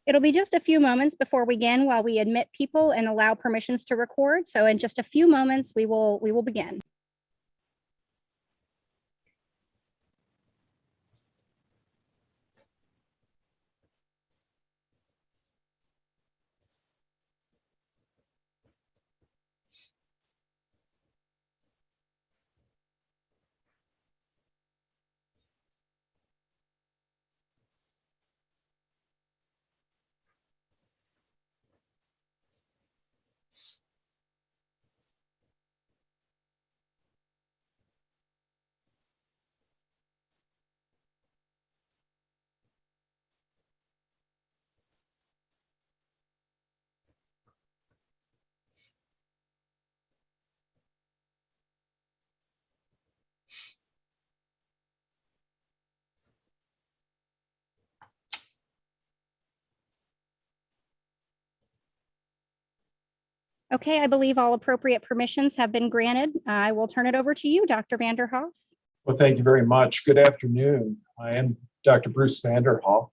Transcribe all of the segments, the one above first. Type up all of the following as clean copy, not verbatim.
It'll be just a few moments before we begin while we admit people and allow permissions to record. So in just a few moments, we will begin. Okay, I believe all appropriate permissions have been granted. I will turn it over to you, Dr. Vanderhoff. Well, thank you very much. Good afternoon. I am Dr. Bruce Vanderhoff,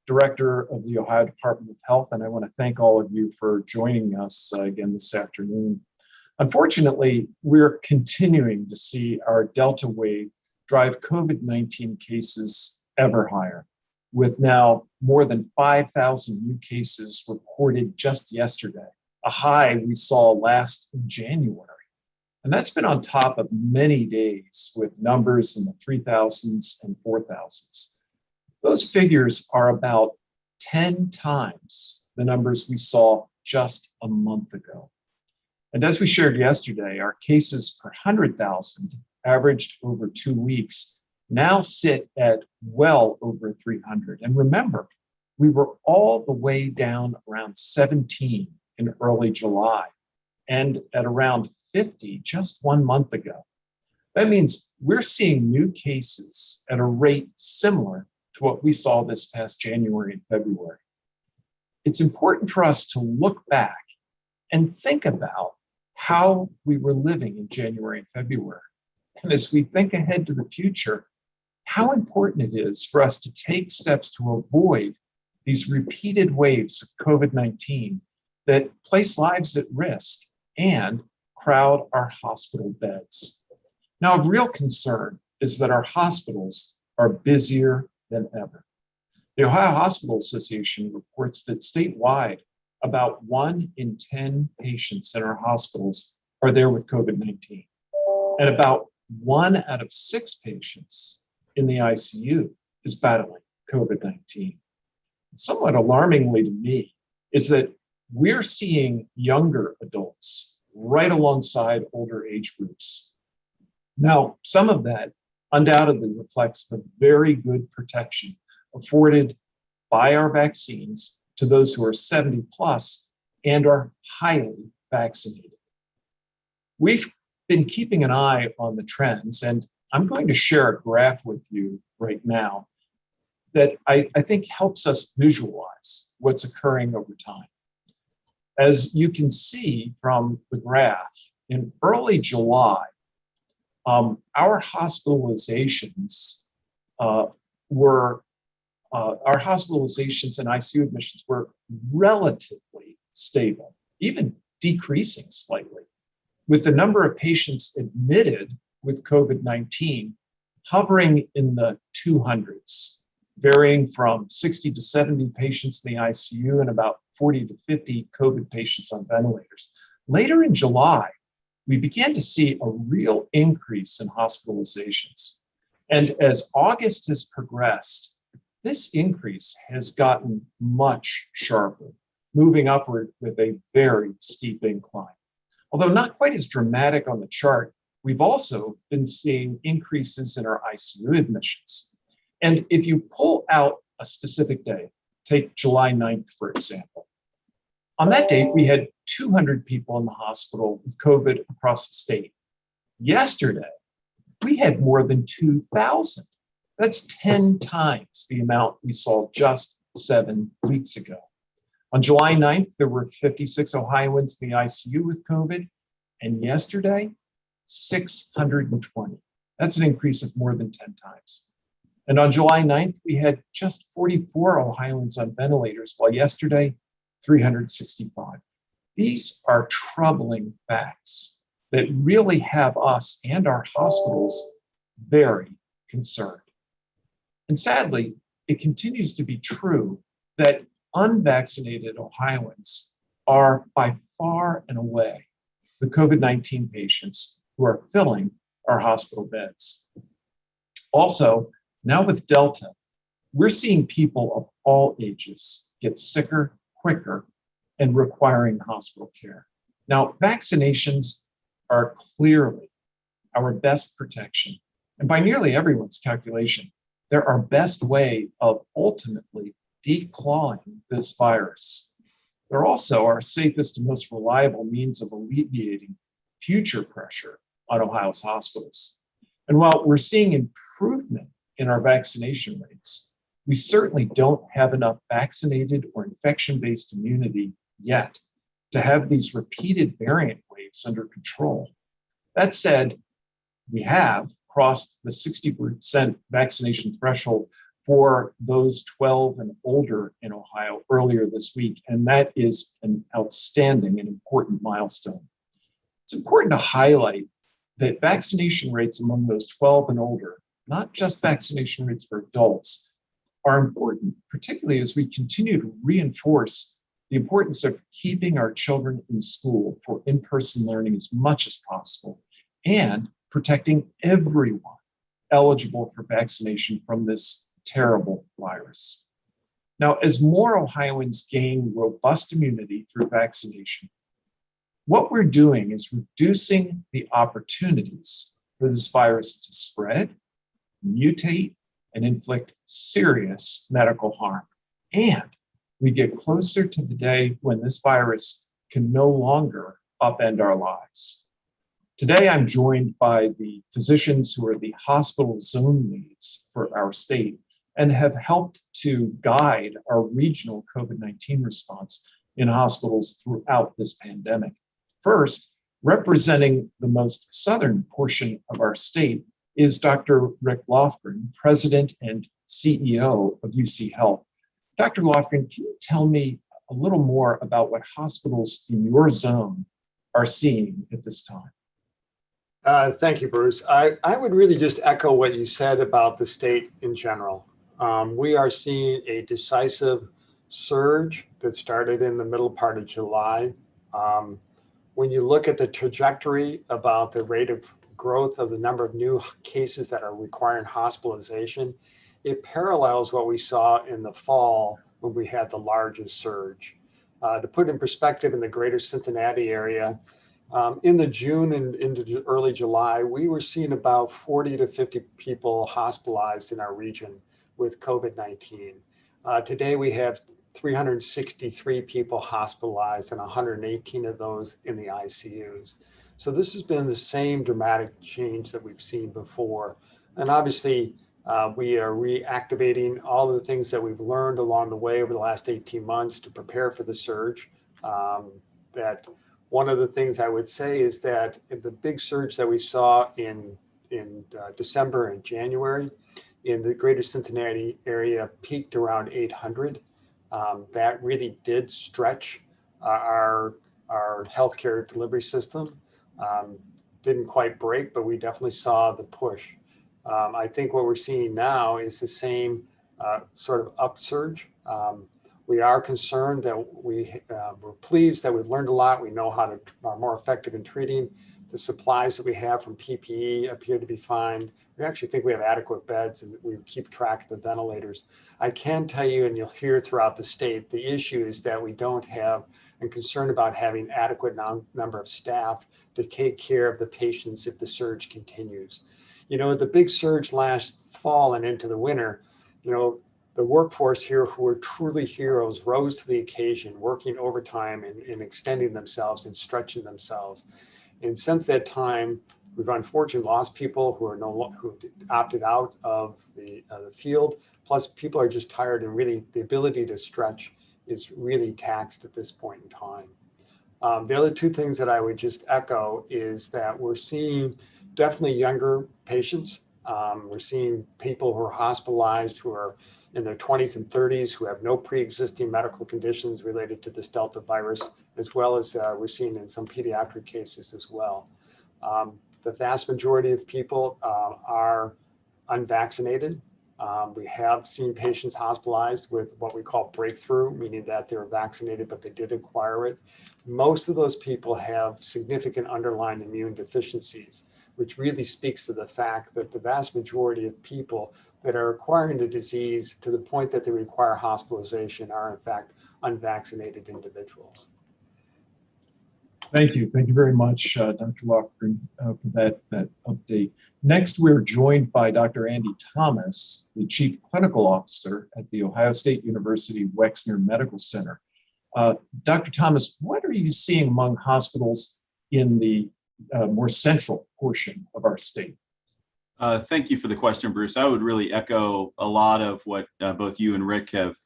Director of the Ohio Department of Health, and I want to thank all of you for joining us again this afternoon. Unfortunately, we're continuing to see our Delta wave drive COVID-19 cases ever higher, with now more than 5,000 new cases reported just yesterday, a high we saw last in January. And that's been on top of many days with numbers in the 3,000s and 4,000s. Those figures are about 10 times the numbers we saw just a month ago. And as we shared yesterday, our cases per 100,000 averaged over 2 weeks now sit at well over 300. And remember, we were all the way down around 17 in early July and at around 50 just 1 month ago. That means we're seeing new cases at a rate similar to what we saw this past January and February. It's important for us to look back and think about how we were living in January and February. And as we think ahead to the future, how important it is for us to take steps to avoid these repeated waves of COVID-19 that place lives at risk and crowd our hospital beds. Now, of real concern is that our hospitals are busier than ever. The Ohio Hospital Association reports that statewide, about 1 in 10 patients in our hospitals are there with COVID-19, and about 1 out of 6 patients in the ICU is battling COVID-19. Somewhat alarmingly to me is that we're seeing younger adults right alongside older age groups. Now, some of that undoubtedly reflects the very good protection afforded by our vaccines to those who are 70 plus and are highly vaccinated. We've been keeping an eye on the trends, and I'm going to share a graph with you right now that I think helps us visualize what's occurring over time. As you can see from the graph, in early July, our hospitalizations and ICU admissions were relatively stable, even decreasing slightly, with the number of patients admitted with COVID-19 hovering in the 200s, varying from 60 to 70 patients in the ICU and about 40 to 50 COVID patients on ventilators. Later in July, we began to see a real increase in hospitalizations. And as August has progressed, this increase has gotten much sharper, moving upward with a very steep incline. Although not quite as dramatic on the chart, we've also been seeing increases in our ICU admissions. And if you pull out a specific day, take July 9th, for example. On that date, we had 200 people in the hospital with COVID across the state. Yesterday, we had more than 2,000. That's 10 times the amount we saw just 7 weeks ago. On July 9th, there were 56 Ohioans in the ICU with COVID, and yesterday, 620. That's an increase of more than 10 times. And on July 9th, we had just 44 Ohioans on ventilators, while yesterday, 365. These are troubling facts that really have us and our hospitals very concerned. And sadly, it continues to be true that unvaccinated Ohioans are by far and away the COVID-19 patients who are filling our hospital beds. Also, now with Delta, we're seeing people of all ages get sicker quicker and requiring hospital care. Now, vaccinations are clearly our best protection. And by nearly everyone's calculation, they're our best way of ultimately declawing this virus. They're also our safest and most reliable means of alleviating future pressure on Ohio's hospitals. And while we're seeing improvement in our vaccination rates, we certainly don't have enough vaccinated or infection-based immunity yet to have these repeated variant waves under control. That said, we have crossed the 60% vaccination threshold for those 12 and older in Ohio earlier this week, and that is an outstanding and important milestone. It's important to highlight that vaccination rates among those 12 and older, not just vaccination rates for adults, are important, particularly as we continue to reinforce the importance of keeping our children in school for in-person learning as much as possible and protecting everyone eligible for vaccination from this terrible virus. Now, as more Ohioans gain robust immunity through vaccination, what we're doing is reducing the opportunities for this virus to spread, mutate, and inflict serious medical harm. And we get closer to the day when this virus can no longer upend our lives. Today, I'm joined by the physicians who are the hospital zone leads for our state and have helped to guide our regional COVID-19 response in hospitals throughout this pandemic. First, representing the most southern portion of our state is Dr. Rick Lofgren, President and CEO of UC Health. Dr. Lofgren, can you tell me a little more about what hospitals in your zone are seeing at this time? Thank you, Bruce. I would really just echo what you said about the state in general. We are seeing a decisive surge that started in the middle part of July. When you look at the trajectory about the rate of growth of the number of new cases that are requiring hospitalization, it parallels what we saw in the fall when we had the largest surge. To put in perspective, in the greater Cincinnati area, in the June and into early July, we were seeing about 40 to 50 people hospitalized in our region with COVID-19. Today, we have 363 people hospitalized and 118 of those in the ICUs. So this has been the same dramatic change that we've seen before. And obviously, we are reactivating all of the things that we've learned along the way over the last 18 months to prepare for the surge. That one of the things I would say is that the big surge that we saw in December and January in the greater Cincinnati area peaked around 800. That really did stretch our healthcare delivery system. Didn't quite break, but we definitely saw the push. I think what we're seeing now is the same sort of upsurge. We are concerned that we're pleased that we've learned a lot. We know how to are more effective in treating. The supplies that we have from PPE appear to be fine. We actually think we have adequate beds and we keep track of the ventilators. I can tell you, and you'll hear throughout the state, the issue is that we don't have and concerned about having adequate number of staff to take care of the patients if the surge continues. You know, the big surge last fall and into the winter, you know, the workforce here who were truly heroes rose to the occasion, working overtime and extending themselves and stretching themselves. And since that time, we've unfortunately lost people who are who opted out of the field. Plus, people are just tired, and really the ability to stretch is really taxed at this point in time. The other two things that I would just echo is that we're seeing definitely younger patients We're seeing people who are hospitalized who are in their 20s and 30s who have no pre-existing medical conditions related to this Delta virus, as well as we're seeing in some pediatric cases as well. The vast majority of people are unvaccinated. We have seen patients hospitalized with what we call breakthrough, meaning that they're vaccinated, but they did acquire it. Most of those people have significant underlying immune deficiencies, which really speaks to the fact that the vast majority of people that are acquiring the disease to the point that they require hospitalization are in fact unvaccinated individuals. Thank you. Thank you very much, Dr. Loughren, for that update. Next, we're joined by Dr. Andy Thomas, the Chief Clinical Officer at the Ohio State University Wexner Medical Center. Dr. Thomas, what are you seeing among hospitals in the more central portion of our state? Thank you for the question, Bruce. I would really echo a lot of what both you and Rick have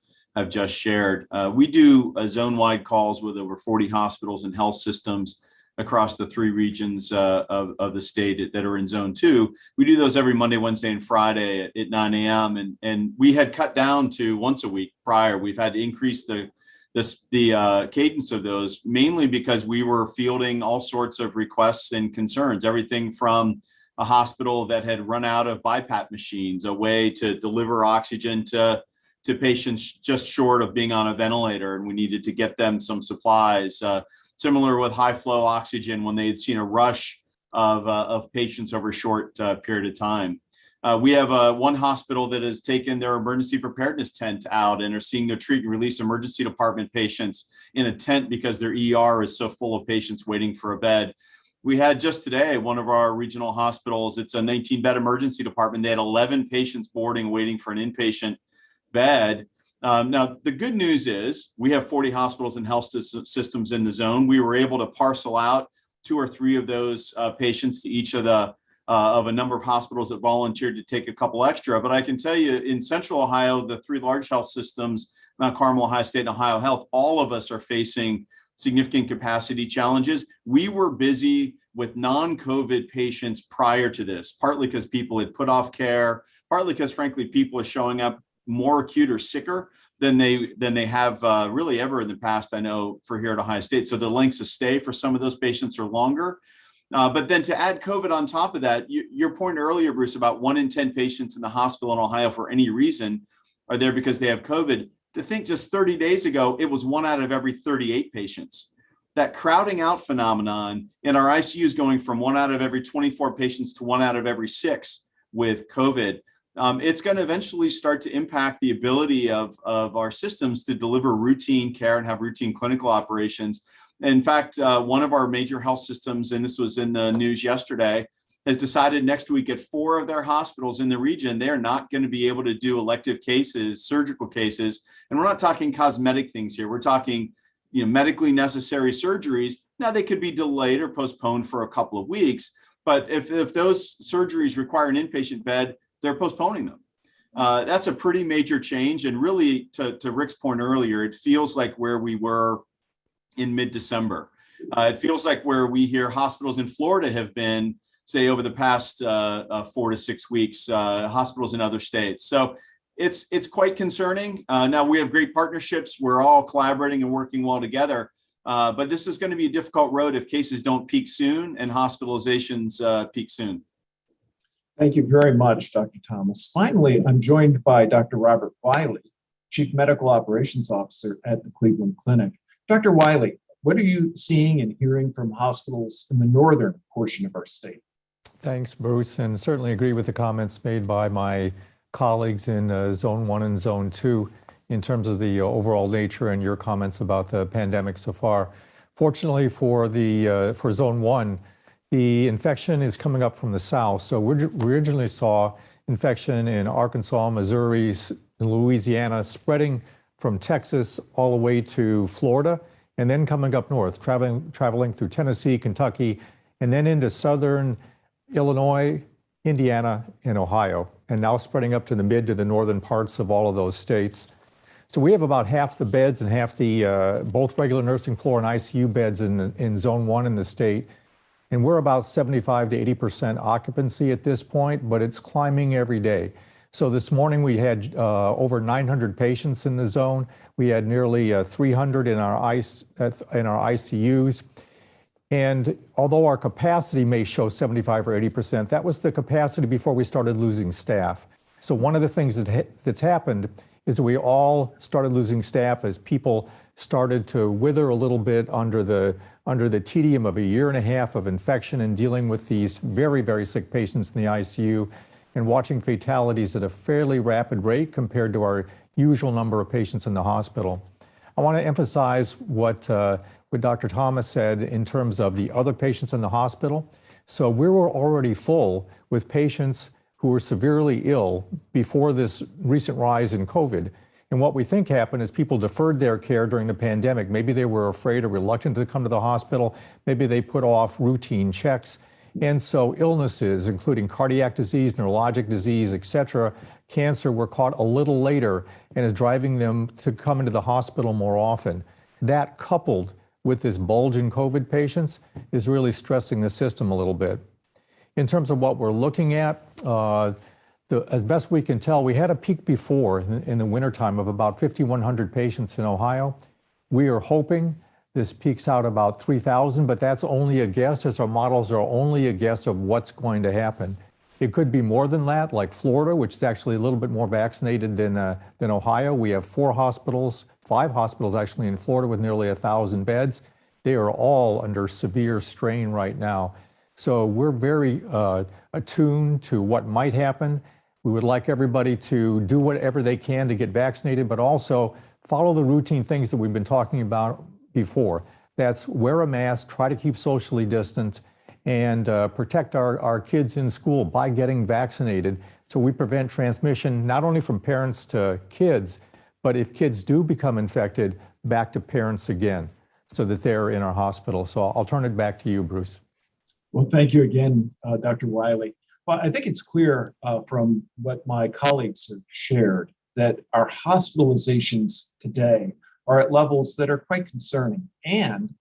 just shared. We do zone-wide calls with over 40 hospitals and health systems across the 3 regions of the state that are in Zone 2. We do those every Monday, Wednesday, and Friday at 9 a.m. And we had cut down to once a week prior. We've had to increase the cadence of those, mainly because we were fielding all sorts of requests and concerns, everything from a hospital that had run out of BiPAP machines, a way to deliver oxygen to patients just short of being on a ventilator, and we needed to get them some supplies. Similar with high flow oxygen, when they had seen a rush of patients over a short period of time. We have one hospital that has taken their emergency preparedness tent out and are seeing their treat and release emergency department patients in a tent because their ER is so full of patients waiting for a bed. We had just today, one of our regional hospitals, it's a 19-bed emergency department. They had 11 patients boarding, waiting for an inpatient bed. Now, the good news is we have 40 hospitals and health systems in the zone. We were able to parcel out 2 or 3 of those patients to each of a number of hospitals that volunteered to take a couple extra. But I can tell you, in Central Ohio, the 3 large health systems, Mount Carmel, Ohio State, and Ohio Health, all of us are facing significant capacity challenges. We were busy with non-COVID patients prior to this, partly because people had put off care, partly because, frankly, people are showing up more acute or sicker than they have really ever in the past, I know, for here at Ohio State. So the lengths of stay for some of those patients are longer. But then to add COVID on top of that, your point earlier, Bruce, about 1 in 10 patients in the hospital in Ohio for any reason are there because they have COVID. To think just 30 days ago, it was 1 out of every 38 patients. That crowding out phenomenon in our ICUs going from 1 out of every 24 patients to 1 out of every 6 with COVID. It's going to eventually start to impact the ability of our systems to deliver routine care and have routine clinical operations. In fact, one of our major health systems, and this was in the news yesterday, has decided next week at 4 of their hospitals in the region, they're not going to be able to do elective cases, surgical cases. And we're not talking cosmetic things here. We're talking, medically necessary surgeries. Now they could be delayed or postponed for a couple of weeks. But if those surgeries require an inpatient bed, they're postponing them. That's a pretty major change. And really, to Rick's point earlier, it feels like where we were in mid-December. It feels like where we hear hospitals in Florida have been, say, over the past 4 to 6 weeks, hospitals in other states. So it's quite concerning. Now we have great partnerships. We're all collaborating and working well together. But this is going to be a difficult road if cases don't peak soon and hospitalizations peak soon. Thank you very much, Dr. Thomas. Finally, I'm joined by Dr. Robert Wiley, Chief Medical Operations Officer at the Cleveland Clinic. Dr. Wiley, what are you seeing and hearing from hospitals in the northern portion of our state? Thanks, Bruce, and certainly agree with the comments made by my colleagues in Zone 1 and Zone 2 in terms of the overall nature and your comments about the pandemic so far. Fortunately for Zone 1, the infection is coming up from the south. So we originally saw infection in Arkansas, Missouri, Louisiana, spreading from Texas all the way to Florida, and then coming up north, traveling through Tennessee, Kentucky, and then into southern Illinois, Indiana, and Ohio, and now spreading up to the mid to the northern parts of all of those states. So we have about half the beds and half the both regular nursing floor and ICU beds in Zone 1 in the state. And we're about 75 to 80% occupancy at this point, but it's climbing every day. So this morning we had over 900 patients in the zone. We had nearly 300 in our ICUs. And although our capacity may show 75 or 80%, that was the capacity before we started losing staff. So one of the things that's happened is that we all started losing staff as people started to wither a little bit under the tedium of a year and a half of infection and dealing with these very, very sick patients in the ICU and watching fatalities at a fairly rapid rate compared to our usual number of patients in the hospital. I want to emphasize what Dr. Thomas said in terms of the other patients in the hospital. So we were already full with patients who were severely ill before this recent rise in COVID. And what we think happened is people deferred their care during the pandemic. Maybe they were afraid or reluctant to come to the hospital. Maybe they put off routine checks. And so illnesses, including cardiac disease, neurologic disease, et cetera, cancer, were caught a little later and is driving them to come into the hospital more often. That, coupled with this bulge in COVID patients, is really stressing the system a little bit. In terms of what we're looking at, as best we can tell, we had a peak before in the wintertime of about 5,100 patients in Ohio. We are hoping this peaks out about 3,000, but that's only a guess, as our models are only a guess of what's going to happen. It could be more than that, like Florida, which is actually a little bit more vaccinated than Ohio. We have 5 hospitals actually in Florida with nearly 1,000 beds. They are all under severe strain right now. So we're very attuned to what might happen. We would like everybody to do whatever they can to get vaccinated, but also follow the routine things that we've been talking about before. That's wear a mask, try to keep socially distant, and protect our kids in school by getting vaccinated so we prevent transmission not only from parents to kids, but if kids do become infected, back to parents again so that they're in our hospital. So I'll turn it back to you, Bruce. Well, thank you again, Dr. Wiley. Well, I think it's clear from what my colleagues have shared that our hospitalizations today are at levels that are quite concerning, and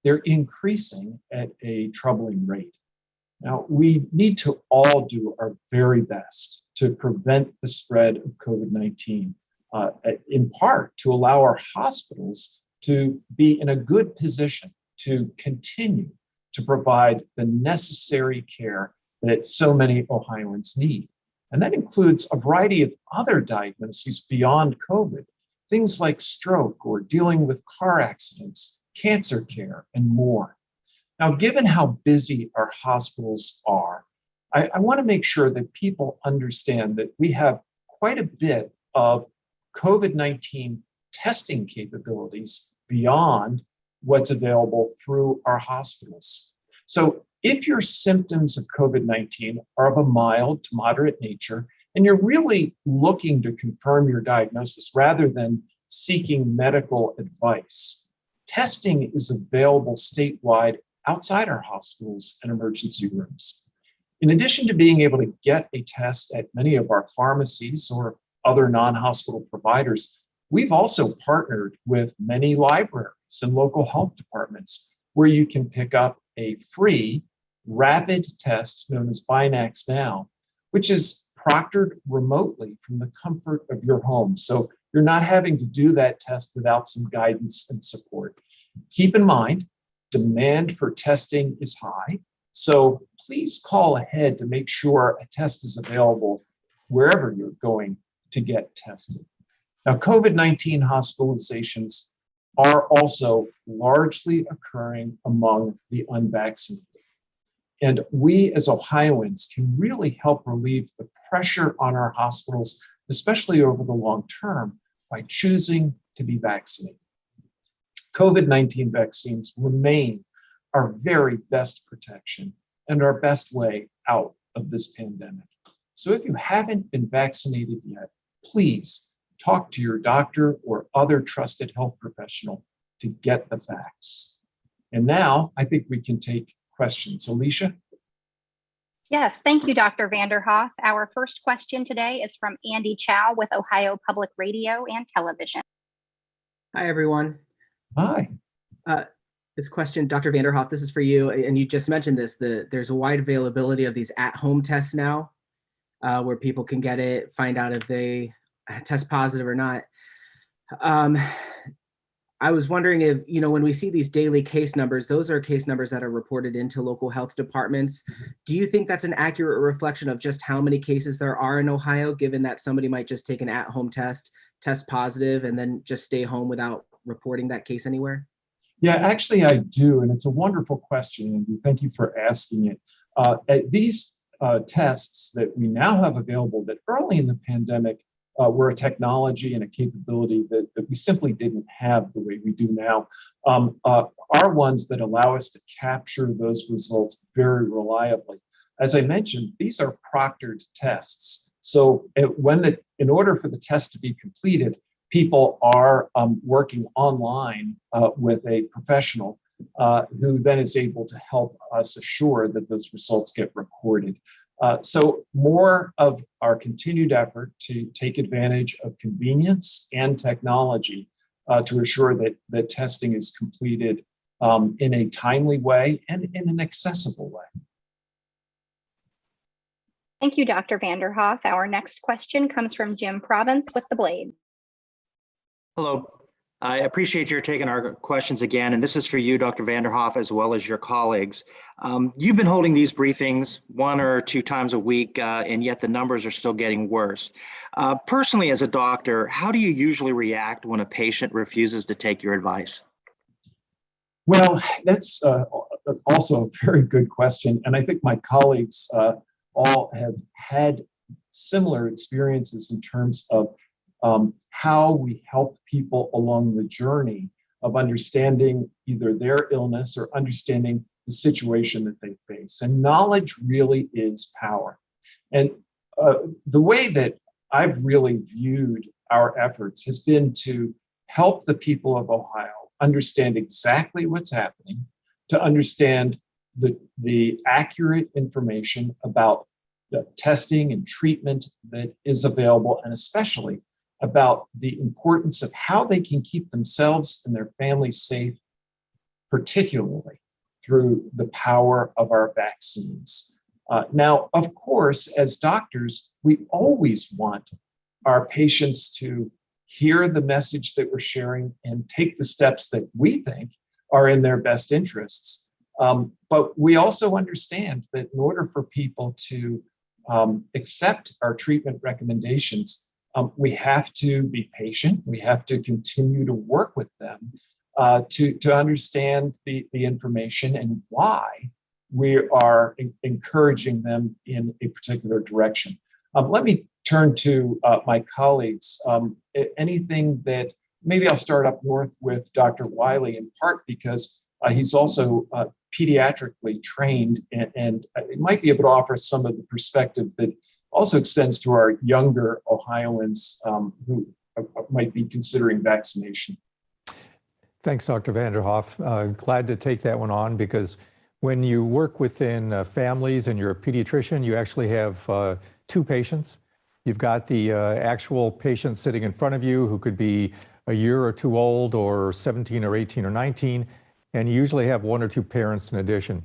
they're increasing at a troubling rate. Now, we need to all do our very best to prevent the spread of COVID-19, in part to allow our hospitals to be in a good position to continue to provide the necessary care that so many Ohioans need. And that includes a variety of other diagnoses beyond COVID, things like stroke or dealing with car accidents, cancer care, and more. Now, given how busy our hospitals are, I want to make sure that people understand that we have quite a bit of COVID-19 testing capabilities beyond what's available through our hospitals. So if your symptoms of COVID-19 are of a mild to moderate nature, and you're really looking to confirm your diagnosis rather than seeking medical advice, testing is available statewide outside our hospitals and emergency rooms. In addition to being able to get a test at many of our pharmacies or other non-hospital providers, we've also partnered with many libraries and local health departments where you can pick up a free rapid test known as Binax Now, which is proctored remotely from the comfort of your home. So you're not having to do that test without some guidance and support. Keep in mind, demand for testing is high, so please call ahead to make sure a test is available wherever you're going to get tested. Now, COVID-19 hospitalizations are also largely occurring among the unvaccinated. And we as Ohioans can really help relieve the pressure on our hospitals, especially over the long term, by choosing to be vaccinated. COVID-19 vaccines remain our very best protection and our best way out of this pandemic. So if you haven't been vaccinated yet, please talk to your doctor or other trusted health professional to get the facts. And now I think we can take questions. Alicia? Yes, thank you, Dr. Vanderhoff. Our first question today is from Andy Chow with Ohio Public Radio and Television. Hi, everyone. Hi. This question, Dr. Vanderhoff, this is for you. And you just mentioned this, there's a wide availability of these at-home tests now, where people can get it, find out if they test positive or not. I was wondering if, when we see these daily case numbers, those are case numbers that are reported into local health departments. Do you think that's an accurate reflection of just how many cases there are in Ohio, given that somebody might just take an at-home test positive, and then just stay home without reporting that case anywhere? Yeah, actually, I do. And it's a wonderful question, Andy. Thank you for asking it. These tests that we now have available that early in the pandemic were a technology and a capability that we simply didn't have the way we do now, are ones that allow us to capture those results very reliably. As I mentioned, these are proctored tests. So in order for the test to be completed, people are working online with a professional who then is able to help us assure that those results get recorded. So more of our continued effort to take advantage of convenience and technology to assure that testing is completed in a timely way and in an accessible way. Thank you, Dr. Vanderhoff. Our next question comes from Jim Province with The Blade. Hello. I appreciate your taking our questions again, and this is for you, Dr. Vanderhoff, as well as your colleagues. You've been holding these briefings 1 or 2 times a week, and yet the numbers are still getting worse. Personally, as a doctor, how do you usually react when a patient refuses to take your advice? Well, that's also a very good question. And I think my colleagues all have had similar experiences in terms of how we help people along the journey of understanding either their illness or understanding the situation that they face. And knowledge really is power. And the way that I've really viewed our efforts has been to help the people of Ohio understand exactly what's happening, to understand the accurate information about the testing and treatment that is available, and especially about the importance of how they can keep themselves and their families safe, particularly through the power of our vaccines. Now, of course, as doctors, we always want our patients to hear the message that we're sharing and take the steps that we think are in their best interests. But we also understand that in order for people to accept our treatment recommendations, we have to be patient. We have to continue to work with them to understand the information and why we are encouraging them in a particular direction. Let me turn to my colleagues. Anything that, maybe I'll start up north with Dr. Wiley, in part because he's also pediatrically trained and might be able to offer some of the perspective that also extends to our younger Ohioans who might be considering vaccination. Thanks, Dr. Vanderhoff. Glad to take that one on, because when you work within families and you're a pediatrician, you actually have 2 patients. You've got the actual patient sitting in front of you who could be a year or 2 old, or 17 or 18 or 19, and you usually have 1 or 2 parents in addition.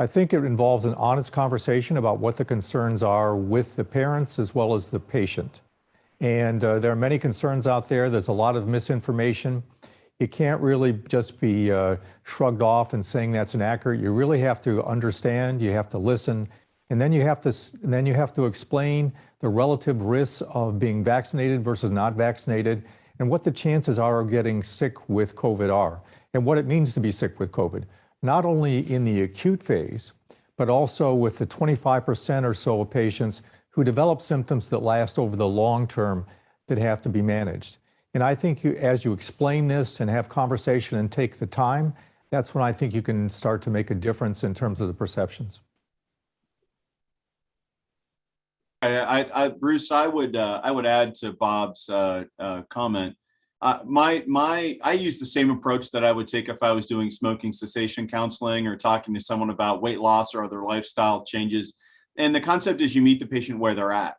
I think it involves an honest conversation about what the concerns are with the parents as well as the patient. And there are many concerns out there. There's a lot of misinformation. You can't really just be shrugged off and saying that's inaccurate. You really have to understand, you have to listen, and then you have to explain the relative risks of being vaccinated versus not vaccinated, and what the chances are of getting sick with COVID are, and what it means to be sick with COVID. Not only in the acute phase, but also with the 25% or so of patients who develop symptoms that last over the long term that have to be managed. And I think as you explain this and have conversation and take the time, that's when I think you can start to make a difference in terms of the perceptions. Bruce, I would add to Bob's comment. I use the same approach that I would take if I was doing smoking cessation counseling or talking to someone about weight loss or other lifestyle changes. And the concept is you meet the patient where they're at.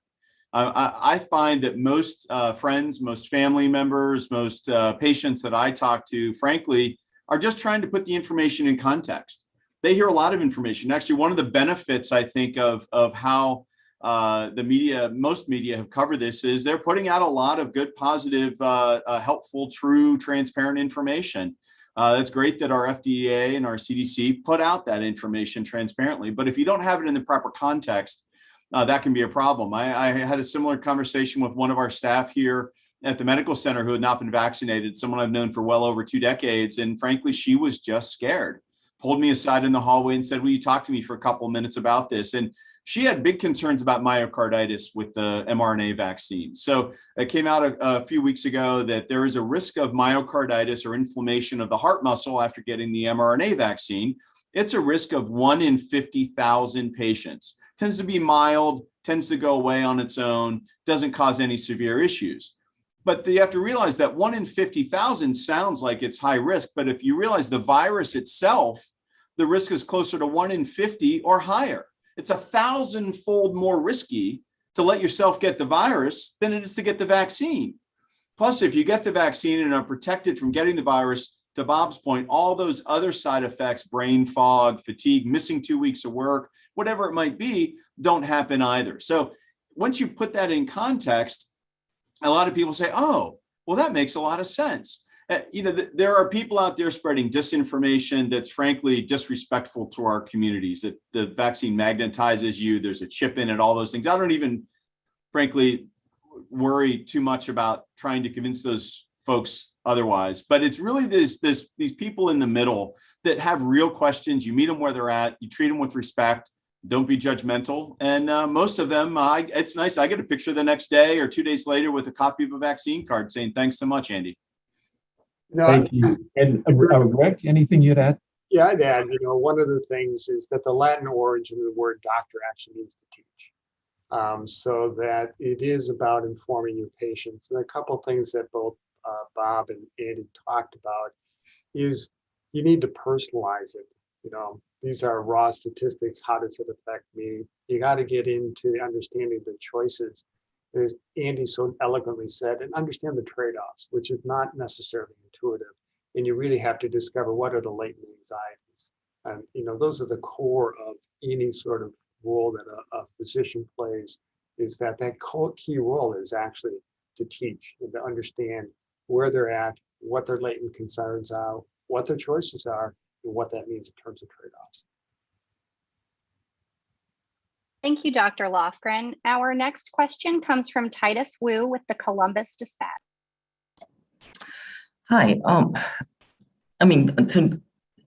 I find that most friends, most family members, most patients that I talk to, frankly, are just trying to put the information in context. They hear a lot of information. Actually, one of the benefits, I think, of how the media, most media have covered this is they're putting out a lot of good, positive, helpful, true, transparent information. It's great that our FDA and our CDC put out that information transparently. But if you don't have it in the proper context, that can be a problem. I had a similar conversation with one of our staff here at the medical center who had not been vaccinated, someone I've known for well over 2 decades. And frankly, she was just scared, pulled me aside in the hallway and said, will you talk to me for a couple of minutes about this? And she had big concerns about myocarditis with the mRNA vaccine. So it came out a few weeks ago that there is a risk of myocarditis or inflammation of the heart muscle after getting the mRNA vaccine. It's a risk of 1 in 50,000 patients. Tends to be mild, tends to go away on its own, doesn't cause any severe issues. But you have to realize that 1 in 50,000 sounds like it's high risk. But if you realize the virus itself, the risk is closer to 1 in 50 or higher. It's 1,000-fold more risky to let yourself get the virus than it is to get the vaccine. Plus, if you get the vaccine and are protected from getting the virus, to Bob's point, all those other side effects, brain fog, fatigue, missing 2 weeks of work, whatever it might be, don't happen either. So once you put that in context, a lot of people say, oh, well, that makes a lot of sense. There are people out there spreading disinformation that's frankly disrespectful to our communities, that the vaccine magnetizes you, there's a chip in it, all those things. I don't even, frankly, worry too much about trying to convince those folks otherwise. But it's really these people in the middle that have real questions. You meet them where they're at, you treat them with respect, don't be judgmental. And most of them, it's nice. I get a picture the next day or 2 days later with a copy of a vaccine card saying, thanks so much, Andy. No, Thank you. And Rick, anything you'd add? Yeah, I'd add, one of the things is that the Latin origin of the word doctor actually means to teach. So that it is about informing your patients. And a couple of things that both Bob and Andy talked about is you need to personalize it. These are raw statistics. How does it affect me? You got to get into understanding the choices, as Andy so eloquently said, and understand the trade-offs, which is not necessarily intuitive. And you really have to discover what are the latent anxieties. And those are the core of any sort of role that a physician plays, is that key role is actually to teach and to understand where they're at, what their latent concerns are, what their choices are, and what that means in terms of trade-offs. Thank you, Dr. Lofgren. Our next question comes from Titus Wu with the Columbus Dispatch. Hi. So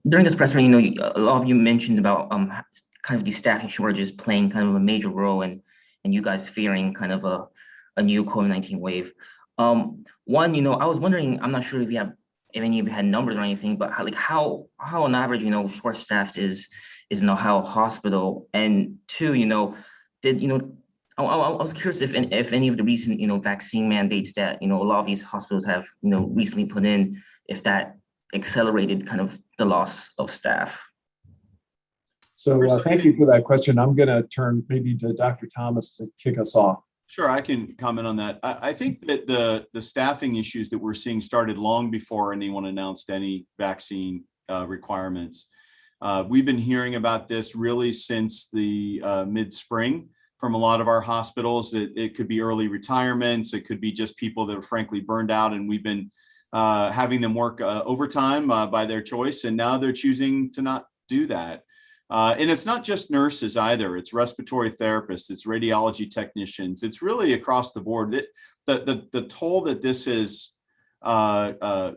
during this press run, a lot of you mentioned about kind of these staffing shortages playing kind of a major role and you guys fearing kind of a new COVID-19 wave. One, I was wondering, I'm not sure if any of you had numbers or anything, but how on average, short-staffed is an Ohio hospital? And two, I was curious if any of the recent, vaccine mandates that, a lot of these hospitals have, recently put in, if that accelerated kind of the loss of staff. So thank you for that question. I'm going to turn maybe to Dr. Thomas to kick us off. Sure, I can comment on that. I think that the staffing issues that we're seeing started long before anyone announced any vaccine requirements. We've been hearing about this really since the mid-spring from a lot of our hospitals. It could be early retirements, it could be just people that are frankly burned out, and we've been having them work overtime by their choice, and now they're choosing to not do that. And it's not just nurses either. It's respiratory therapists, it's radiology technicians. It's really across the board. The toll that this has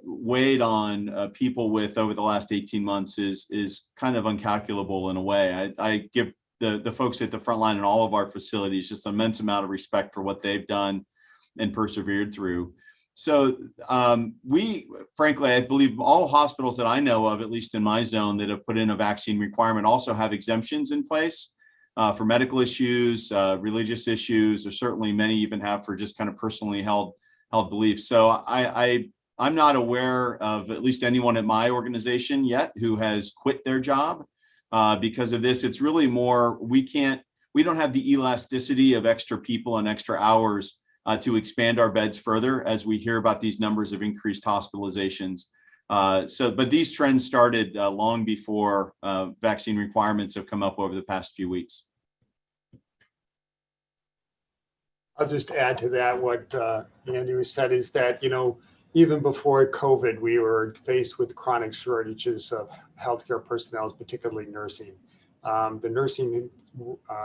weighed on people with over the last 18 months is kind of incalculable in a way. I give the folks at the front line in all of our facilities just an immense amount of respect for what they've done and persevered through. So frankly, I believe all hospitals that I know of, at least in my zone, that have put in a vaccine requirement also have exemptions in place for medical issues, religious issues, or certainly many even have for just kind of personally held beliefs. So I'm not aware of at least anyone at my organization yet who has quit their job because of this. It's really more, we don't have the elasticity of extra people and extra hours to expand our beds further as we hear about these numbers of increased hospitalizations. But these trends started long before vaccine requirements have come up over the past few weeks. I'll just add to that what Andy said is that, even before COVID, we were faced with chronic shortages of healthcare personnel, particularly nursing. The nursing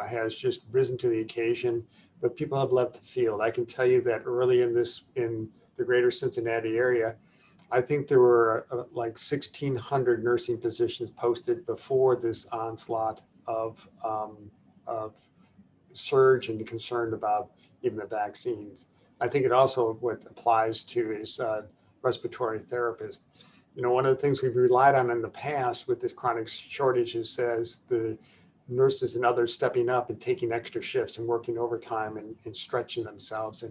has just risen to the occasion, but people have left the field. I can tell you that early in the greater Cincinnati area, I think there were like 1,600 nursing positions posted before this onslaught of surge and concerned about even the vaccines. I think it also what applies to is respiratory therapists. One of the things we've relied on in the past with this chronic shortage is as the nurses and others stepping up and taking extra shifts and working overtime and stretching themselves.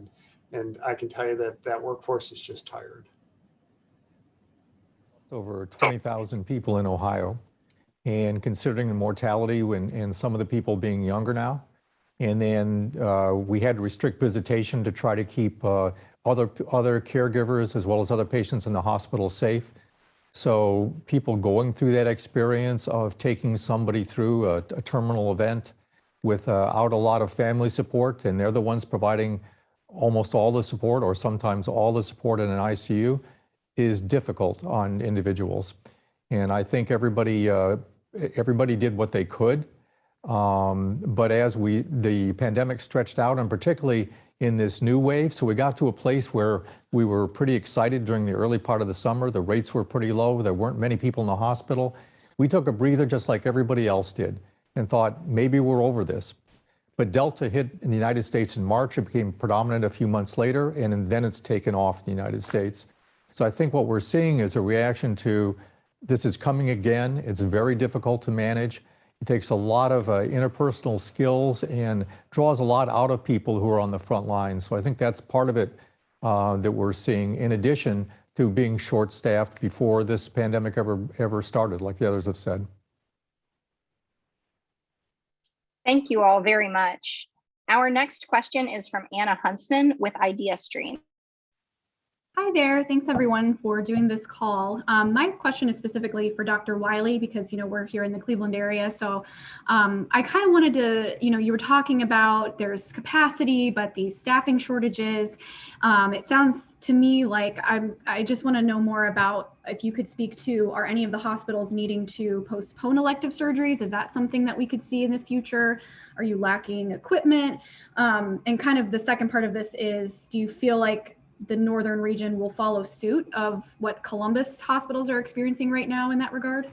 And I can tell you that workforce is just tired. Over 20,000 people in Ohio, and considering the mortality and some of the people being younger now. And then we had to restrict visitation to try to keep other caregivers as well as other patients in the hospital safe. So people going through that experience of taking somebody through a terminal event without a lot of family support, and they're the ones providing almost all the support or sometimes all the support in an ICU, is difficult on individuals. And I think everybody did what they could. But as the pandemic stretched out, and particularly in this new wave, so we got to a place where we were pretty excited during the early part of the summer. The rates were pretty low. There weren't many people in the hospital. We took a breather just like everybody else did and thought maybe we're over this. But Delta hit in the United States in March. It became predominant a few months later, and then it's taken off in the United States. So I think what we're seeing is a reaction to this is coming again. It's very difficult to manage. It takes a lot of interpersonal skills and draws a lot out of people who are on the front lines. So I think that's part of it that we're seeing, in addition to being short-staffed before this pandemic ever started, like the others have said. Thank you all very much. Our next question is from Anna Huntsman with IdeaStream. Hi there. Thanks everyone for doing this call. My question is specifically for Dr. Wiley because, we're here in the Cleveland area. So I kind of wanted to, you were talking about there's capacity, but these staffing shortages. It sounds to me like I just want to know more about if you could speak to, are any of the hospitals needing to postpone elective surgeries? Is that something that we could see in the future? Are you lacking equipment? And kind of the second part of this is, do you feel like the northern region will follow suit of what Columbus hospitals are experiencing right now in that regard?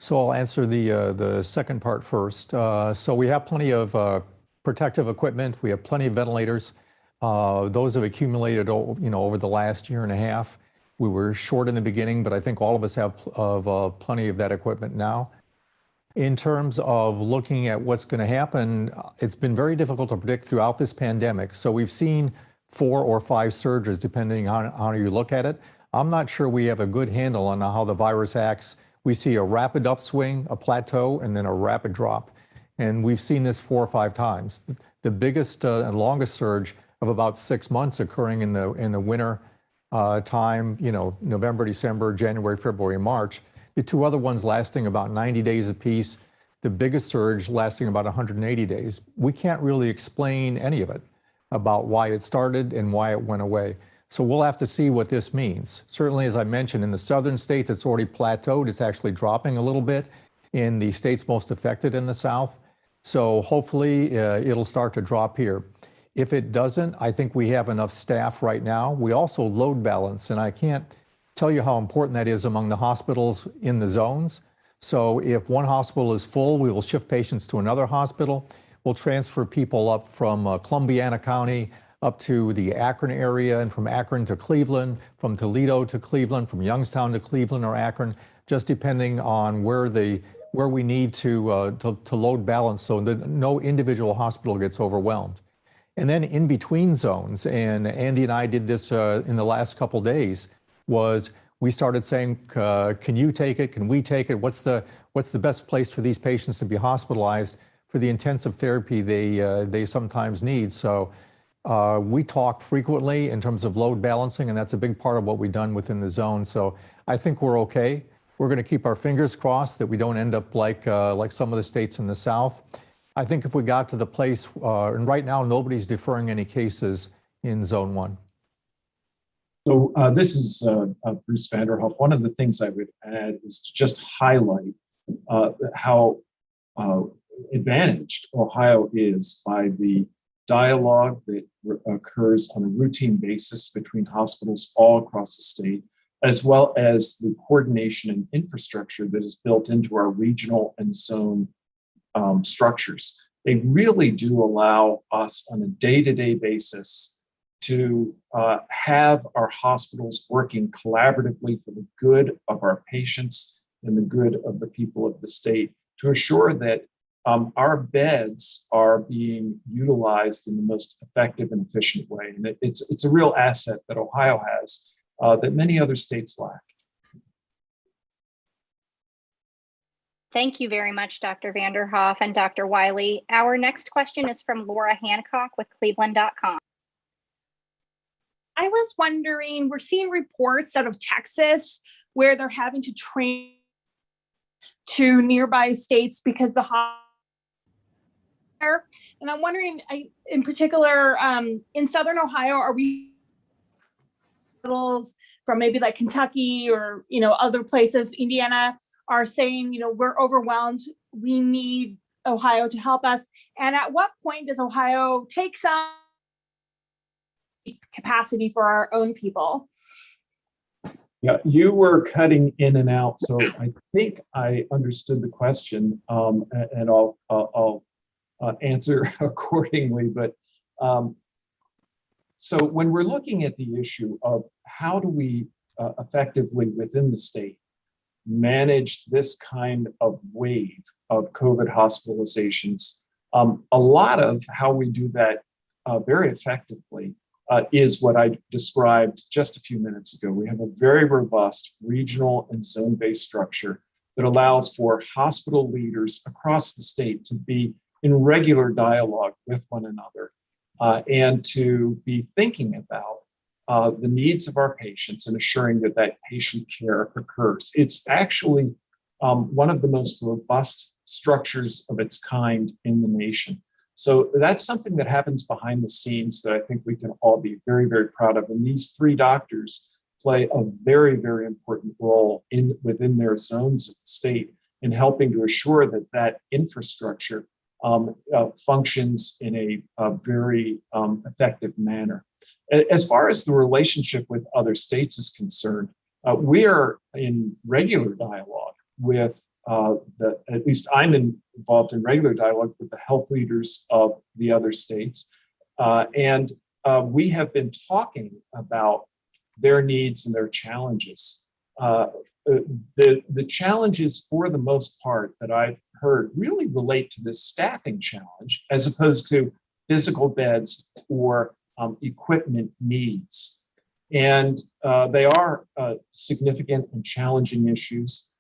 So I'll answer the second part first. So we have plenty of protective equipment. We have plenty of ventilators. Those have accumulated, over the last year and a half. We were short in the beginning, but I think all of us have plenty of that equipment now. In terms of looking at what's going to happen, it's been very difficult to predict throughout this pandemic. So we've seen 4 or 5 surges, depending on how you look at it. I'm not sure we have a good handle on how the virus acts. We see a rapid upswing, a plateau, and then a rapid drop. And we've seen this 4 or 5 times. The biggest and longest surge of about 6 months occurring in the winter time, November, December, January, February, March. The 2 other ones lasting about 90 days apiece. The biggest surge lasting about 180 days. We can't really explain any of it about why it started and why it went away. So we'll have to see what this means. Certainly, as I mentioned, in the southern states, it's already plateaued. It's actually dropping a little bit in the states most affected in the south. So hopefully it'll start to drop here. If it doesn't, I think we have enough staff right now. We also load balance, and I can't tell you how important that is among the hospitals in the zones. So if one hospital is full, we will shift patients to another hospital. We'll transfer people up from Columbiana County up to the Akron area, and from Akron to Cleveland, from Toledo to Cleveland, from Youngstown to Cleveland or Akron, just depending on where we need to load balance so that no individual hospital gets overwhelmed. And then in between zones, and Andy and I did this in the last couple days, was we started saying, can you take it? Can we take it? What's the best place for these patients to be hospitalized for the intensive therapy they sometimes need? So We talk frequently in terms of load balancing, and that's a big part of what we've done within the zone. So I think we're okay. We're going to keep our fingers crossed that we don't end up like some of the states in the South. I think if we got to the place, and right now nobody's deferring any cases in Zone 1. So this is Bruce Vanderhoff. One of the things I would add is to just highlight how advantaged Ohio is by the dialogue that occurs on a routine basis between hospitals all across the state, as well as the coordination and infrastructure that is built into our regional and zone structures. They really do allow us on a day-to-day basis to have our hospitals working collaboratively for the good of our patients and the good of the people of the state to assure that our beds are being utilized in the most effective and efficient way. And it's a real asset that Ohio has that many other states lack. Thank you very much, Dr. Vanderhoff and Dr. Wiley. Our next question is from Laura Hancock with Cleveland.com. I was wondering, we're seeing reports out of Texas where they're having to train to nearby states because the and I'm wondering, in particular, in Southern Ohio, are we from maybe like Kentucky or, other places, Indiana, are saying, we're overwhelmed, we need Ohio to help us. And at what point does Ohio take some capacity for our own people? Yeah, you were cutting in and out, so I think I understood the question, and I'll answer accordingly. But so when we're looking at the issue of how do we effectively within the state manage this kind of wave of COVID hospitalizations, a lot of how we do that very effectively is what I described just a few minutes ago. We have a very robust regional and zone-based structure that allows for hospital leaders across the state to be in regular dialogue with one another and to be thinking about the needs of our patients and assuring that that patient care occurs. It's actually one of the most robust structures of its kind in the nation. So that's something that happens behind the scenes that I think we can all be very, very proud of. And these three doctors play a very, very important role within their zones of the state in helping to assure that that infrastructure functions in a very effective manner. As far as the relationship with other states is concerned, we are in regular dialogue with at least I'm involved in regular dialogue with the health leaders of the other states. And we have been talking about their needs and their challenges. The challenges, for the most part, that I've heard really relate to this staffing challenge as opposed to physical beds or equipment needs. And they are significant and challenging issues.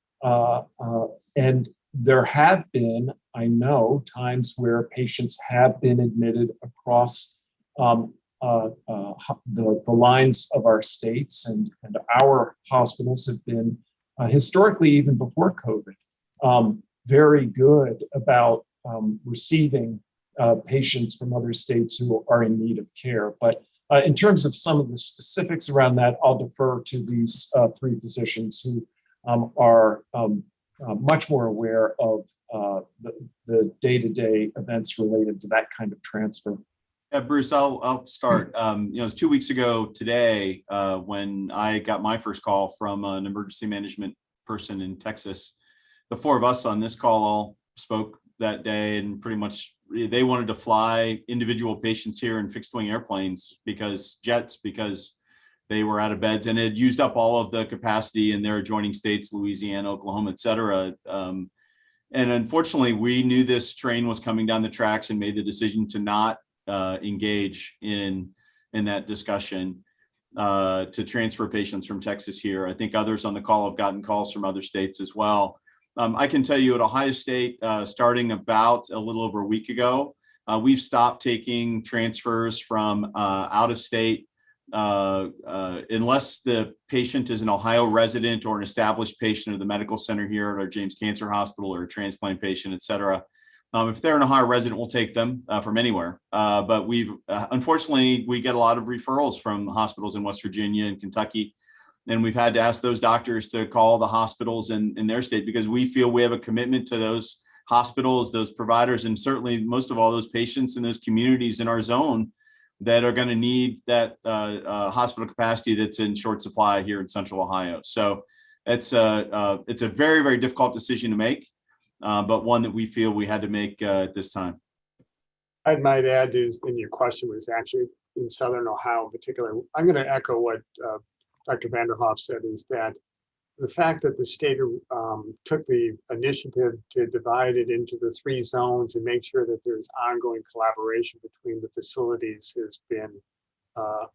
And there have been, I know, times where patients have been admitted across the lines of our states, and our hospitals have been historically, even before COVID, very good about receiving patients from other states who are in need of care. But in terms of some of the specifics around that, I'll defer to these three physicians who are much more aware of the day-to-day events related to that kind of transfer. Yeah, Bruce, I'll start. It was 2 weeks ago today when I got my first call from an emergency management person in Texas. The four of us on this call all spoke that day, and pretty much they wanted to fly individual patients here in fixed-wing airplanes because they were out of beds and had used up all of the capacity in their adjoining states, Louisiana, Oklahoma, et cetera. And unfortunately, we knew this train was coming down the tracks and made the decision to not engage in that discussion to transfer patients from Texas here. I think others on the call have gotten calls from other states as well. I can tell you at Ohio State, starting about a little over a week ago, We've stopped taking transfers from out of state unless the patient is an Ohio resident or an established patient of the medical center here at our James Cancer Hospital, or a transplant patient, et cetera. If they're an Ohio resident, we'll take them from anywhere. But unfortunately, we get a lot of referrals from hospitals in West Virginia and Kentucky. And we've had to ask those doctors to call the hospitals in their state, because we feel we have a commitment to those hospitals, those providers, and certainly most of all those patients in those communities in our zone that are going to need that hospital capacity that's in short supply here in Central Ohio. So it's a very, very difficult decision to make, but one that we feel we had to make at this time. I might add is, and your question was actually in Southern Ohio in particular. I'm going to echo what Dr. Vanderhoff said, is that the fact that the state took the initiative to divide it into the 3 zones and make sure that there's ongoing collaboration between the facilities has been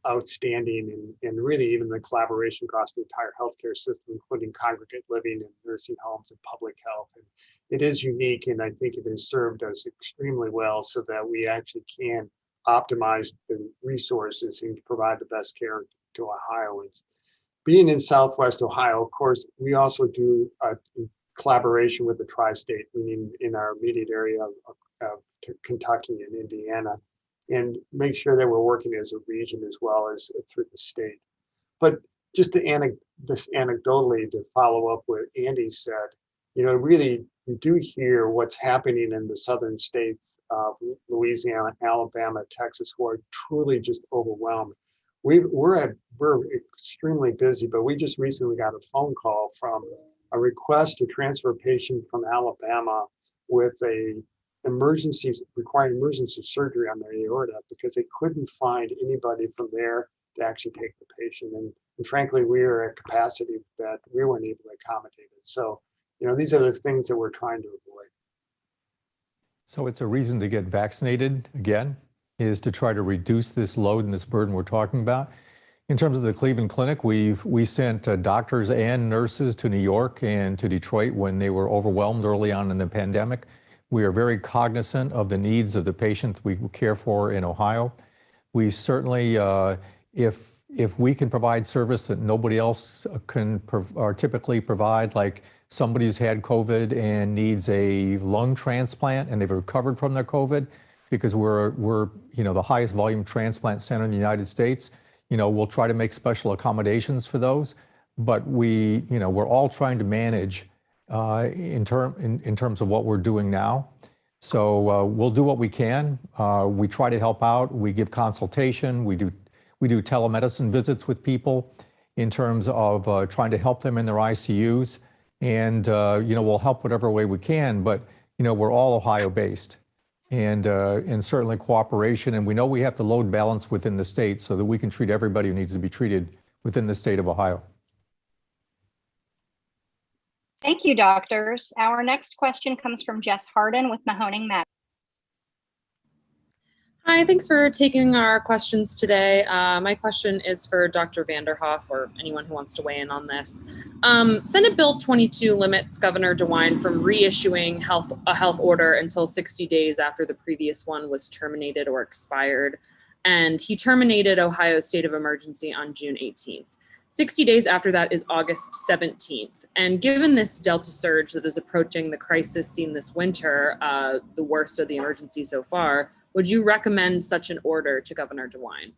outstanding, and really even the collaboration across the entire healthcare system, including congregate living and nursing homes and public health. And it is unique, and I think it has served us extremely well so that we actually can optimize the resources and provide the best care to Ohioans. Being in Southwest Ohio, of course, we also do collaboration with the tri-state, meaning in our immediate area of Kentucky and Indiana, and make sure that we're working as a region as well as through the state. But just anecdotally to follow up what Andy said, really we do hear what's happening in the southern states of Louisiana, Alabama, Texas, who are truly just overwhelmed. We're extremely busy, but we just recently got a phone call from a request to transfer a patient from Alabama with requiring emergency surgery on their aorta, because they couldn't find anybody from there to actually take the patient. And frankly, we are at capacity that we weren't able to accommodate it. So, these are the things that we're trying to avoid. So it's a reason to get vaccinated again, is to try to reduce this load and this burden we're talking about. In terms of the Cleveland Clinic, we sent doctors and nurses to New York and to Detroit when they were overwhelmed early on in the pandemic. We are very cognizant of the needs of the patients we care for in Ohio. We certainly, if we can provide service that nobody else can or typically provide, like somebody who's had COVID and needs a lung transplant and they've recovered from their COVID, because we're the highest volume transplant center in the United States, we'll try to make special accommodations for those. But we're all trying to manage in terms of what we're doing now. So we'll do what we can. We try to help out. We give consultation. We do telemedicine visits with people in terms of trying to help them in their ICUs. And we'll help whatever way we can. But we're all Ohio based. And certainly cooperation. And we know we have to load balance within the state so that we can treat everybody who needs to be treated within the state of Ohio. Thank you, doctors. Our next question comes from Jess Harden with Mahoning Med. Hi, thanks for taking our questions today. My question is for Dr. Vanderhoff, or anyone who wants to weigh in on this. Senate Bill 22 limits Governor DeWine from reissuing a health order until 60 days after the previous one was terminated or expired. And he terminated Ohio's state of emergency on June 18th. 60 days after that is August 17th. And given this Delta surge that is approaching the crisis seen this winter, the worst of the emergency so far, would you recommend such an order to Governor DeWine?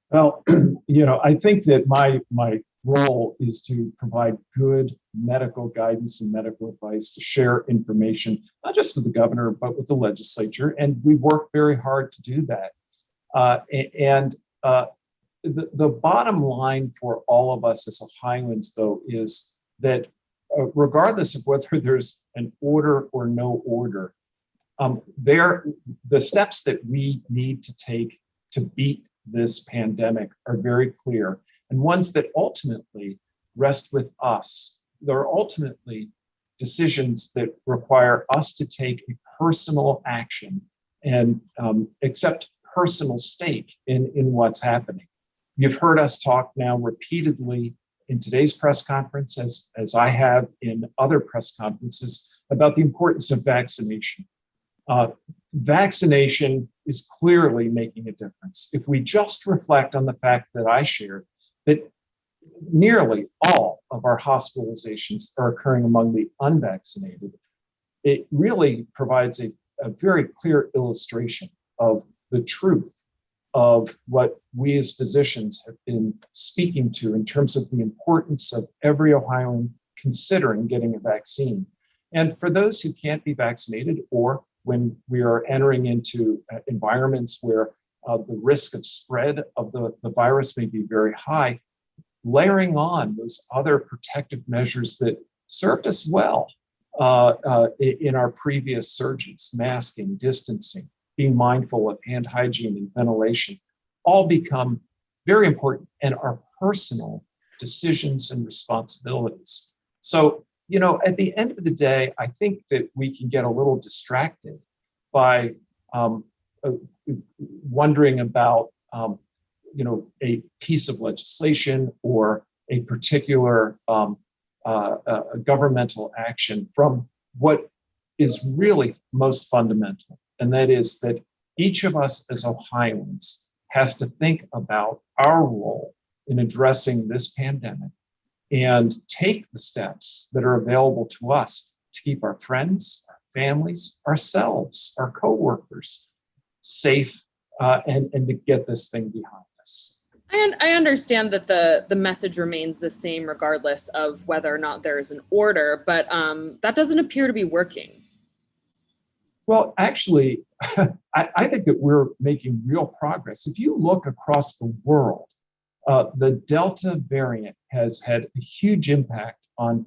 Well, I think that my role is to provide good medical guidance and medical advice, to share information, not just with the governor, but with the legislature. And we work very hard to do that. The bottom line for all of us as Ohioans, though, is that regardless of whether there's an order or no order, the steps that we need to take to beat this pandemic are very clear, and ones that ultimately rest with us. There are ultimately decisions that require us to take a personal action and accept personal stake in what's happening. You've heard us talk now repeatedly in today's press conference, as I have in other press conferences, about the importance of vaccination. vaccination is clearly making a difference. If we just reflect on the fact that I shared, that nearly all of our hospitalizations are occurring among the unvaccinated, it really provides a very clear illustration of the truth of what we as physicians have been speaking to in terms of the importance of every Ohioan considering getting a vaccine. And for those who can't be vaccinated, or when we are entering into environments where the risk of spread of the virus may be very high, layering on those other protective measures that served us well in our previous surges, masking, distancing, being mindful of hand hygiene and ventilation, all become very important and are personal decisions and responsibilities. So, you know, at the end of the day, I think that we can get a little distracted by wondering about, you know, a piece of legislation or a particular governmental action from what is really most fundamental. And that is that each of us as Ohioans has to think about our role in addressing this pandemic and take the steps that are available to us to keep our friends, our families, ourselves, our coworkers safe and to get this thing behind us. I understand that the message remains the same regardless of whether or not there is an order, but that doesn't appear to be working. Well, actually, I think that we're making real progress. If you look across the world, the Delta variant has had a huge impact on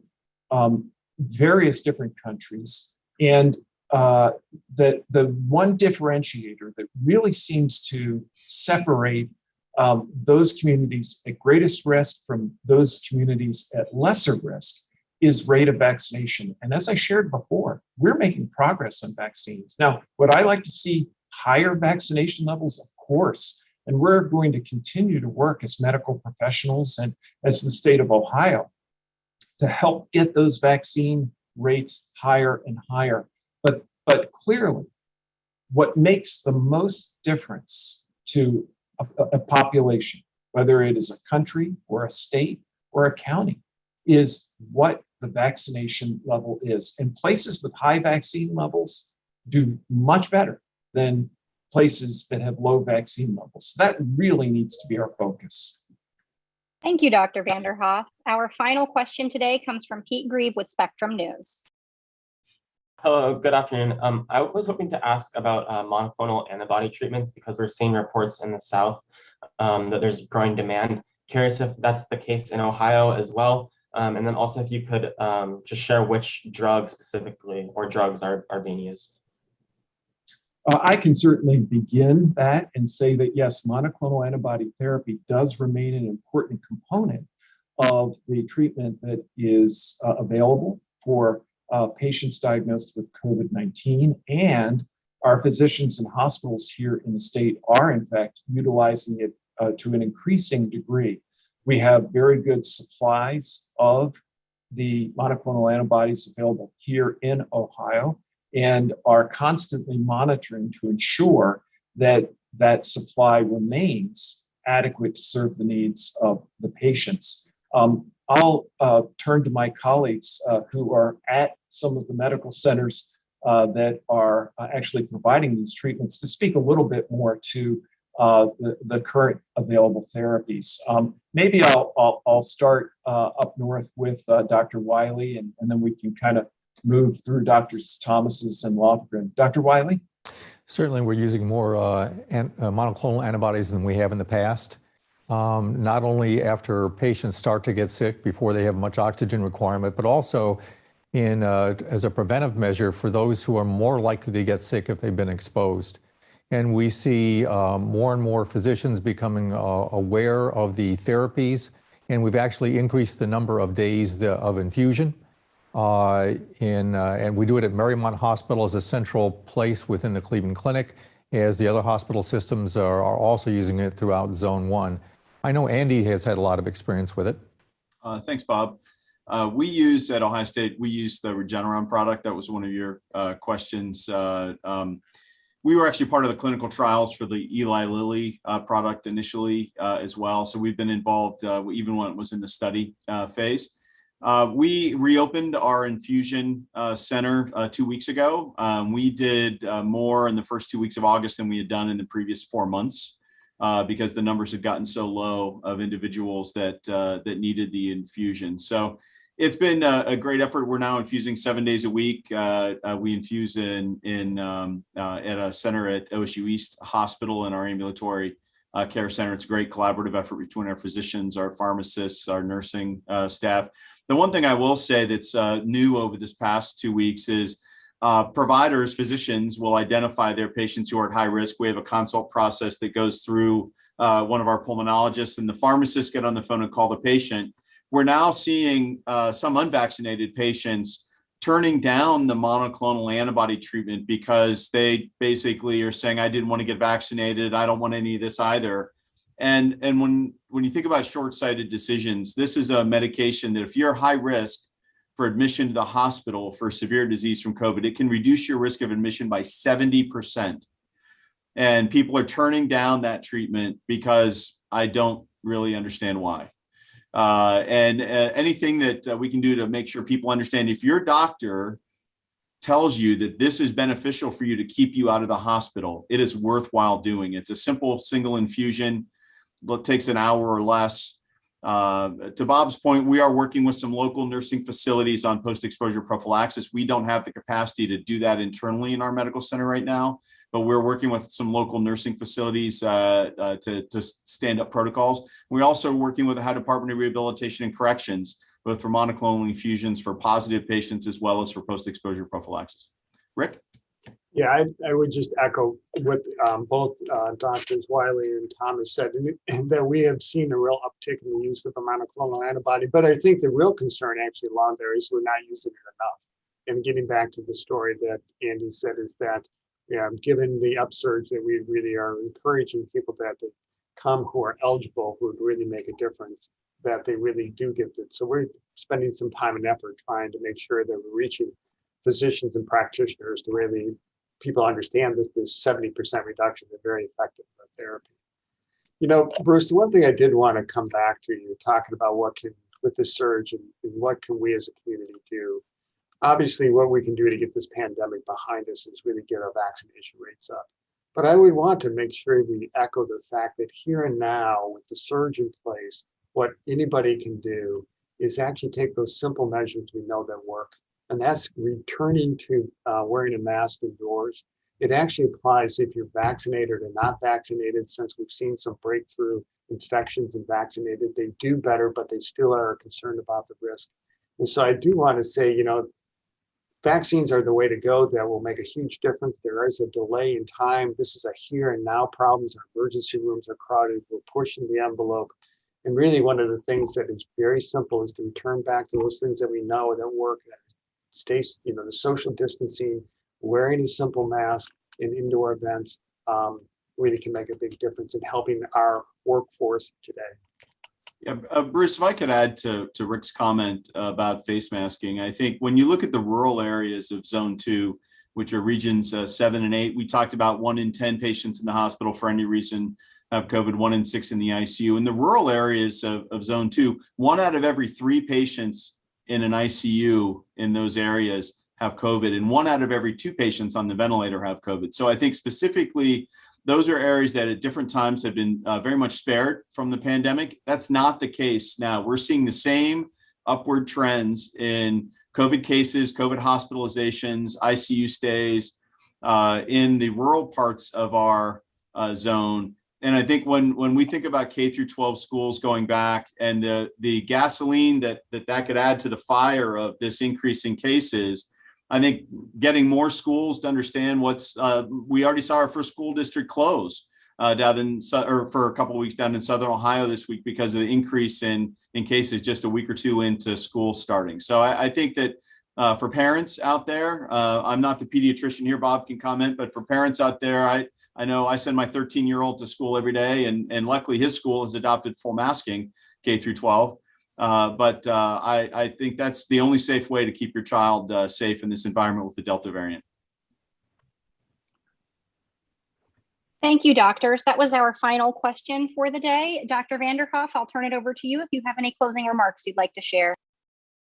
various different countries. And the one differentiator that really seems to separate those communities at greatest risk from those communities at lesser risk is rate of vaccination. And as I shared before, we're making progress on vaccines. Now, would I like to see higher vaccination levels? Of course. And we're going to continue to work as medical professionals and as the state of Ohio to help get those vaccine rates higher and higher. But clearly, what makes the most difference to a population, whether it is a country or a state or a county, is what the vaccination level is. And places with high vaccine levels do much better than places that have low vaccine levels. So that really needs to be our focus. Thank you, Dr. Vanderhoff. Our final question today comes from Pete Grieve with Spectrum News. Hello, good afternoon. I was hoping to ask about monoclonal antibody treatments because we're seeing reports in the South that there's growing demand. Curious if that's the case in Ohio as well. And then also if you could just share which drugs specifically or drugs are being used. I can certainly begin that and say that yes, monoclonal antibody therapy does remain an important component of the treatment that is available for patients diagnosed with COVID-19, and our physicians and hospitals here in the state are in fact utilizing it to an increasing degree. We have very good supplies of the monoclonal antibodies available here in Ohio and are constantly monitoring to ensure that that supply remains adequate to serve the needs of the patients. I'll turn to my colleagues who are at some of the medical centers that are actually providing these treatments to speak a little bit more to the current available therapies. Maybe I'll start up north with Dr. Wiley, and then we can kind of move through Drs. Thomas's and Lofgren. Dr. Wiley? Certainly, we're using more monoclonal antibodies than we have in the past. Not only after patients start to get sick before they have much oxygen requirement, but also as a preventive measure for those who are more likely to get sick if they've been exposed. And we see more and more physicians becoming aware of the therapies, and we've actually increased the number of days of infusion. And we do it at Marymount Hospital as a central place within the Cleveland Clinic, as the other hospital systems are also using it throughout Zone 1. I know Andy has had a lot of experience with it. Thanks, Bob. We use at Ohio State, we use the Regeneron product. That was one of your questions. we were actually part of the clinical trials for the Eli Lilly product initially as well. So we've been involved even when it was in the study phase. We reopened our infusion center 2 weeks ago. We did more in the first 2 weeks of August than we had done in the previous 4 months because the numbers had gotten so low of individuals that needed the infusion. So it's been a great effort. We're now infusing 7 days a week. We infuse at a center at OSU East Hospital in our ambulatory care center. It's a great collaborative effort between our physicians, our pharmacists, our nursing staff. The one thing I will say that's new over this past 2 weeks is providers, physicians will identify their patients who are at high risk. We have a consult process that goes through one of our pulmonologists, and the pharmacists get on the phone and call the patient. We're now seeing some unvaccinated patients turning down the monoclonal antibody treatment because they basically are saying, I didn't want to get vaccinated. I don't want any of this either. And when you think about short-sighted decisions, this is a medication that if you're high risk for admission to the hospital for severe disease from COVID, it can reduce your risk of admission by 70%. And people are turning down that treatment because I don't really understand why. Anything that we can do to make sure people understand, if your doctor tells you that this is beneficial for you to keep you out of the hospital, it is worthwhile doing. It's a simple single infusion. It takes an hour or less. To Bob's point, we are working with some local nursing facilities on post-exposure prophylaxis. We don't have the capacity to do that internally in our medical center right now, but we're working with some local nursing facilities to stand up protocols. We're also working with the Ohio Department of Rehabilitation and Corrections, both for monoclonal infusions for positive patients as well as for post-exposure prophylaxis. Rick? Yeah, I would just echo what both Doctors Wiley and Thomas said, and that we have seen a real uptick in the use of the monoclonal antibody. But I think the real concern actually along there is we're not using it enough. And getting back to the story that Andy said is that, given the upsurge that we really are encouraging people that come who are eligible, who would really make a difference, that they really do get it. So we're spending some time and effort trying to make sure that we're reaching physicians and practitioners to really people understand this 70% reduction is very effective therapy. Bruce, the one thing I did want to come back to, you talking about with the surge and what can we as a community do. Obviously, what we can do to get this pandemic behind us is really get our vaccination rates up. But I would want to make sure we echo the fact that here and now, with the surge in place, what anybody can do is actually take those simple measures we know that work. And that's returning to wearing a mask indoors. It actually applies if you're vaccinated or not vaccinated, since we've seen some breakthrough infections in vaccinated. They do better, but they still are concerned about the risk. And so I do want to say, vaccines are the way to go. That will make a huge difference. There is a delay in time. This is a here and now problem. Our emergency rooms are crowded. We're pushing the envelope. And really one of the things that is very simple is to return back to those things that we know that work. Stay, the social distancing, wearing a simple mask in indoor events really can make a big difference in helping our workforce today. Yeah, Bruce, if I could add to Rick's comment about face masking, I think when you look at the rural areas of Zone 2, which are regions 7 and 8, we talked about 1 in 10 patients in the hospital for any reason have COVID, 1 in 6 in the ICU. In the rural areas of Zone 2, 1 out of every 3 patients in an ICU in those areas have COVID, and 1 out of every 2 patients on the ventilator have COVID. So I think specifically, those are areas that at different times have been very much spared from the pandemic. That's not the case now. We're seeing the same upward trends in COVID cases, COVID hospitalizations, ICU stays in the rural parts of our zone. And I think when we think about K through 12 schools going back and the gasoline that could add to the fire of this increase in cases, I think getting more schools to understand we already saw our first school district close for a couple of weeks down in Southern Ohio this week because of the increase in cases just a week or 2 into school starting. So I think that for parents out there, I'm not the pediatrician here, Bob can comment, but for parents out there, I know I send my 13-year-old to school every day, and luckily his school has adopted full masking K through 12. But I think that's the only safe way to keep your child safe in this environment with the Delta variant. Thank you, doctors. That was our final question for the day. Dr. Vanderhoff, I'll turn it over to you if you have any closing remarks you'd like to share.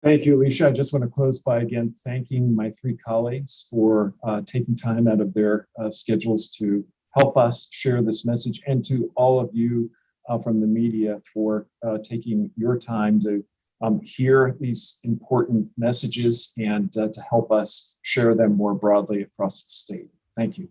Thank you, Alicia. I just want to close by again thanking my three colleagues for taking time out of their schedules to help us share this message, and to all of you from the media for taking your time to hear these important messages and to help us share them more broadly across the state. Thank you.